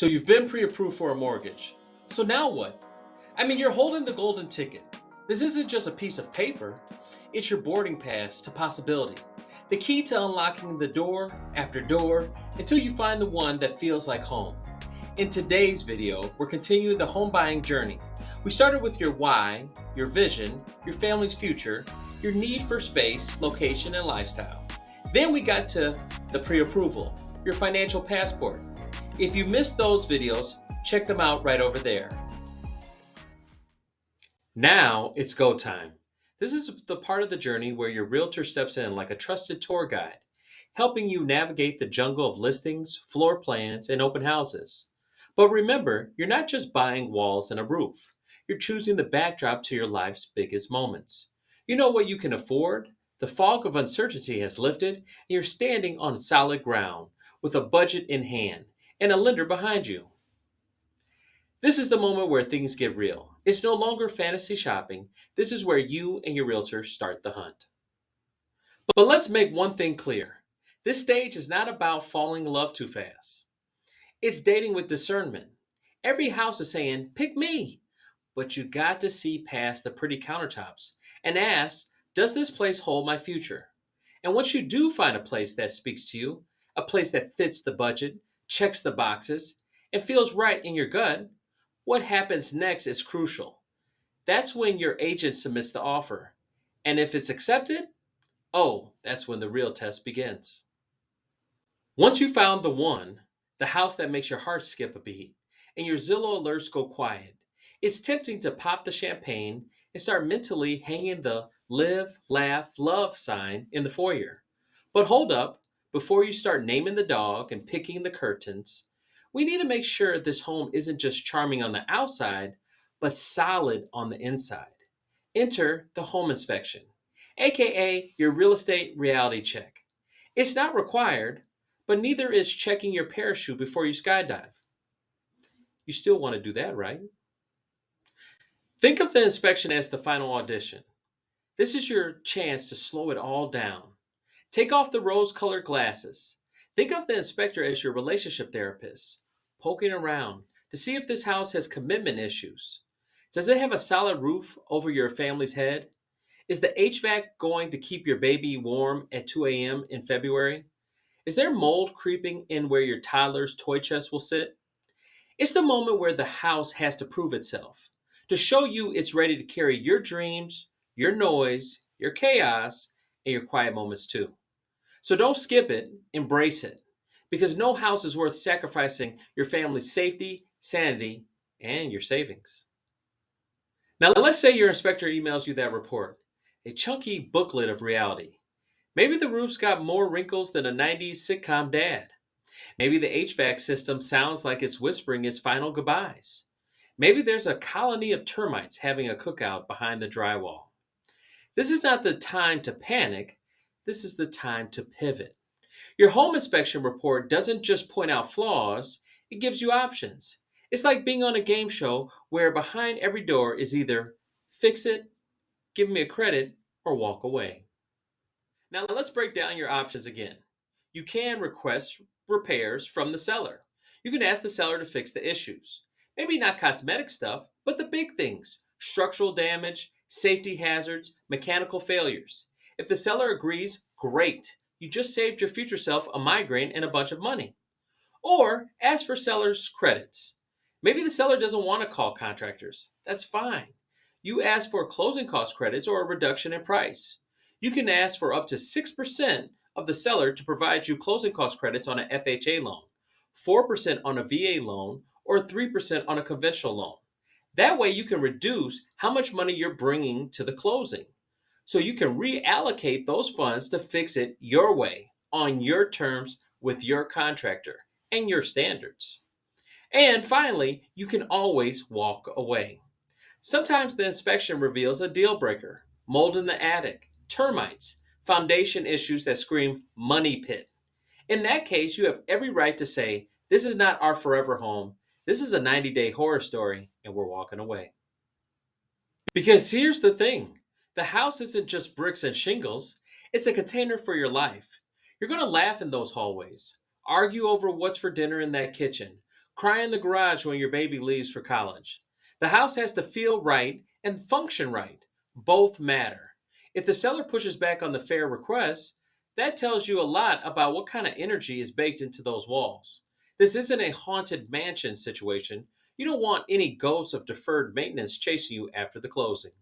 So you've been pre-approved for a mortgage. So now what? I mean, you're holding the golden ticket. This isn't just a piece of paper, it's your boarding pass to possibility. The key to unlocking the door after door until you find the one that feels like home. In today's video, we're continuing the home buying journey. We started with your why, your vision, your family's future, your need for space, location, and lifestyle. Then we got to the pre-approval, your financial passport. If you missed those videos, check them out right over there. Now it's go time. This is the part of the journey where your realtor steps in like a trusted tour guide, helping you navigate the jungle of listings, floor plans, and open houses. But remember, you're not just buying walls and a roof. You're choosing the backdrop to your life's biggest moments. You know what you can afford? The fog of uncertainty has lifted, and you're standing on solid ground with a budget in hand and a lender behind you. This is the moment where things get real. It's no longer fantasy shopping. This is where you and your realtor start the hunt. But let's make one thing clear. This stage is not about falling in love too fast. It's dating with discernment. Every house is saying, pick me. But you got to see past the pretty countertops and ask, does this place hold my future? And once you do find a place that speaks to you, a place that fits the budget, checks the boxes, and feels right in your gut, what happens next is crucial. That's when your agent submits the offer. And if it's accepted, oh, that's when the real test begins. Once you found the one, the house that makes your heart skip a beat, and your Zillow alerts go quiet, it's tempting to pop the champagne and start mentally hanging the live, laugh, love sign in the foyer. But hold up, before you start naming the dog and picking the curtains, we need to make sure this home isn't just charming on the outside, but solid on the inside. Enter the home inspection, aka your real estate reality check. It's not required, but neither is checking your parachute before you skydive. You still want to do that, right? Think of the inspection as the final audition. This is your chance to slow it all down. Take off the rose colored glasses. Think of the inspector as your relationship therapist, poking around to see if this house has commitment issues. Does it have a solid roof over your family's head? Is the HVAC going to keep your baby warm at 2 a.m. in February? Is there mold creeping in where your toddler's toy chest will sit? It's the moment where the house has to prove itself, to show you it's ready to carry your dreams, your noise, your chaos, and your quiet moments too. So don't skip it, embrace it, because no house is worth sacrificing your family's safety, sanity, and your savings. Now, let's say your inspector emails you that report, a chunky booklet of reality. Maybe the roof's got more wrinkles than a 90s sitcom dad. Maybe the HVAC system sounds like it's whispering its final goodbyes. Maybe there's a colony of termites having a cookout behind the drywall. This is not the time to panic. This is the time to pivot. Your home inspection report doesn't just point out flaws, it gives you options. It's like being on a game show where behind every door is either fix it, give me a credit, or walk away. Now let's break down your options again. You can request repairs from the seller. You can ask the seller to fix the issues. Maybe not cosmetic stuff, but the big things: structural damage, safety hazards, mechanical failures. If the seller agrees, great. You just saved your future self a migraine and a bunch of money. Or ask for seller's credits. Maybe the seller doesn't want to call contractors. That's fine. You ask for closing cost credits or a reduction in price. You can ask for up to 6% of the seller to provide you closing cost credits on an FHA loan, 4% on a VA loan, or 3% on a conventional loan. That way you can reduce how much money you're bringing to the closing. So you can reallocate those funds to fix it your way, on your terms, with your contractor and your standards. And finally, you can always walk away. Sometimes the inspection reveals a deal breaker: mold in the attic, termites, foundation issues that scream money pit. In that case, you have every right to say, this is not our forever home. This is a 90-day horror story, and we're walking away. Because here's the thing: the house isn't just bricks and shingles, it's a container for your life. You're going to laugh in those hallways, argue over what's for dinner in that kitchen, Cry in the garage when your baby leaves for college. The house has to feel right and function right. Both matter. If the seller pushes back on the fair request, that tells you a lot about what kind of energy is baked into those walls. This isn't a haunted mansion situation. You don't want any ghosts of deferred maintenance chasing you after the closing.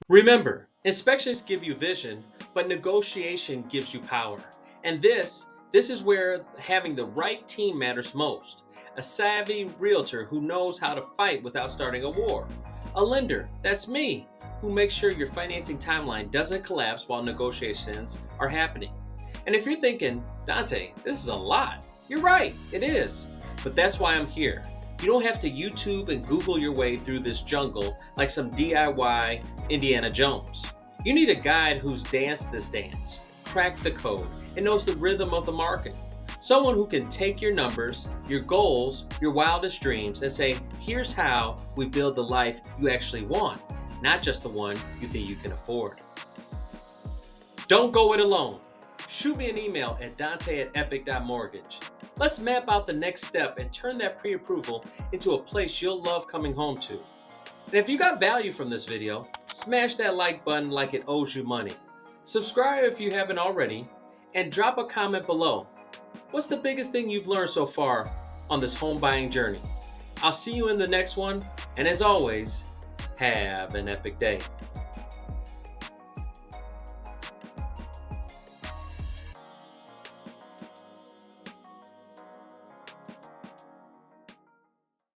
Remember, inspections give you vision, but negotiation gives you power. And this is where having the right team matters most. A savvy realtor who knows how to fight without starting a war. A lender, that's me, who makes sure your financing timeline doesn't collapse while negotiations are happening. And if you're thinking, Dante, this is a lot, you're right, it is. But that's why I'm here. You don't have to YouTube and Google your way through this jungle like some DIY Indiana Jones. You need a guide who's danced this dance, cracked the code, and knows the rhythm of the market. Someone who can take your numbers, your goals, your wildest dreams, and say, here's how we build the life you actually want, not just the one you think you can afford. Don't go it alone. Shoot me an email at dante@epic.mortgage. Let's map out the next step and turn that pre-approval into a place you'll love coming home to. And if you got value from this video, smash that like button like it owes you money. Subscribe if you haven't already, and drop a comment below. What's the biggest thing you've learned so far on this home buying journey? I'll see you in the next one, and as always, have an epic day.